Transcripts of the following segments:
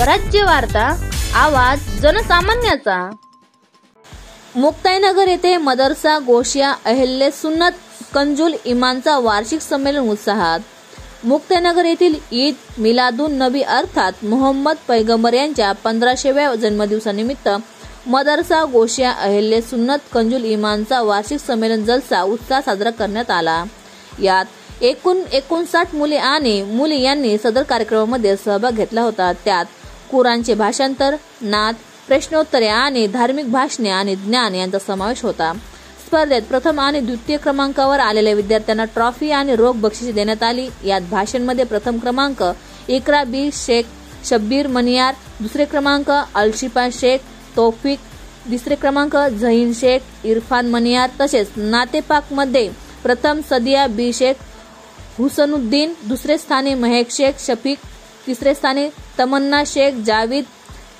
स्वराज्य वार्ता, आवाज जनसामान्याचा। मुक्ताईनगर येथे मदरसा गोशिया अहले सुन्नत कंजुल इमानचा वार्षिक संमेलन उत्साहात। मुक्ताईनगर येथील ईद मिलादुन नबी अर्थात मोहम्मद पैगंबर यांच्या 1500व्या जन्मदिवसानिमित्त मदरसा गोशिया अहले सुन्नत कंजुल इमानचा वार्षिक संमेलन जलसा उत्साह साजरा करण्यात आला। यात एकूण 59 मुले आणि मुली यांनी सदर कार्यक्रमामध्ये सहभाग घेतला होता। त्यात कुराणचे भाषांतर, नात, प्रश्नोत्तरे आणि धार्मिक भाषणे आणि ज्ञान यांचा समावेश होता। स्पर्धेत प्रथम आणि द्वितीय क्रमांकावर आलेल्या विद्यार्थ्यांना ट्रॉफी आणि रोख बक्षिसे देण्यात आली। यात भाषणमध्ये प्रथम क्रमांक इकरा बी शेख शब्बीर मनियार, दुसरे क्रमांक अलशिफा शेख तौफिक, तिसरे क्रमांक झहीन शेख इरफान मनियार, तसेच नातेपाक मध्ये प्रथम सदिया बी शेख हुसनुद्दीन, दुसरे स्थानी महक शेख शफीक, तिसरे स्थानी तमन्ना शेख जावेद,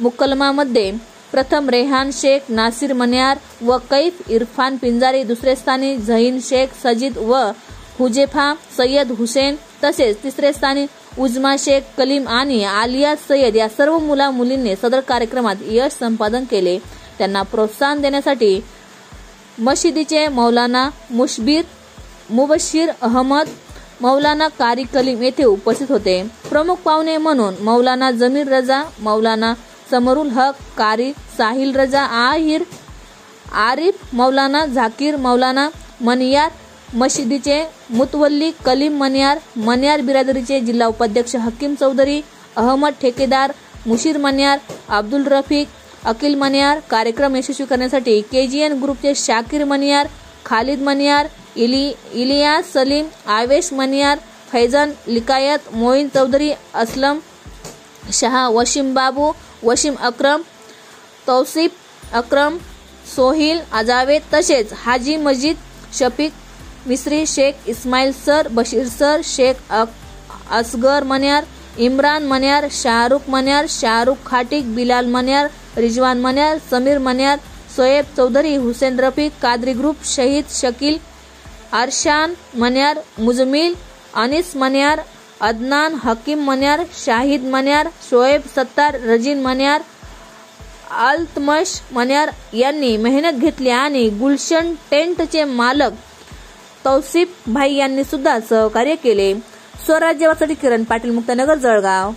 मुकलमा मध्ये प्रथम रेहान शेख नासिर मनियार व कैफ इरफान पिंजारी, दुसरे स्थानी झहीन शेख सजीद व हुजेफा सय्यद हुसेन, तसेच तिसरे स्थानी उजमा शेख कलीम आणि आलिया सय्यद या सर्व मुला मुलींनी सदर कार्यक्रमात यश संपादन केले। त्यांना प्रोत्साहन देण्यासाठी मशिदीचे मौलाना मुबशीर अहमद, मौलाना कारी कलीम येथे उपस्थित होते। प्रमुख पाहुणे म्हणून मौलाना जमीर रजा, मौलाना समरुल हक, कारी साहिल रजा आहिर, आरिफ मौलाना झाकीर, मौलाना मनियार मशिदीचे मुतवल्ली कलीम मनियार, मनियार बिरादरीचे जिल्हा उपाध्यक्ष हकीम चौधरी, अहमद ठेकेदार, मुशीर मनियार, अब्दुल रफीक, अकील मनियार। कार्यक्रम यशस्वी करण्यासाठी KGN ग्रुपचे शाकिर मनियार, खालिद मनियार, इलियास सलीम, आवेश मनियार, फैजान लिकायत, मोइन चौधरी, असलम शाह, वशीम बाबू, वशीम अक्रम, तौसीफ अक्रम, सोहिल अजावेद, तसेच हाजी Majid Shafiq Misri, Shaikh Ismail sir, Bashir sir, Shaikh Asgar Maniyar, Imran Maniyar, Shahrukh Maniyar, Shahrukh Khatik, Bilal Maniyar, Rizwan Maniyar, Samir Maniyar, Soeb Chaudhary, Hussain Rafiq, Qadri group, Shahid Shakeel, Arshan Maniyar, Muzammil, Anis Maniyar, Adnan Hakim Maniyar, Shahid Maniyar, Shoaib Sattar, रजीन Maniyar, Altamash Maniyar यांनी मेहनत घेतली आणि गुलशन टेंटचे मालक तौसिफ भाई यांनी सुद्धा सहकार्य केले। स्वराज्य वार्तासाठी किरण पाटील, मुक्ताईनगर, जळगाव।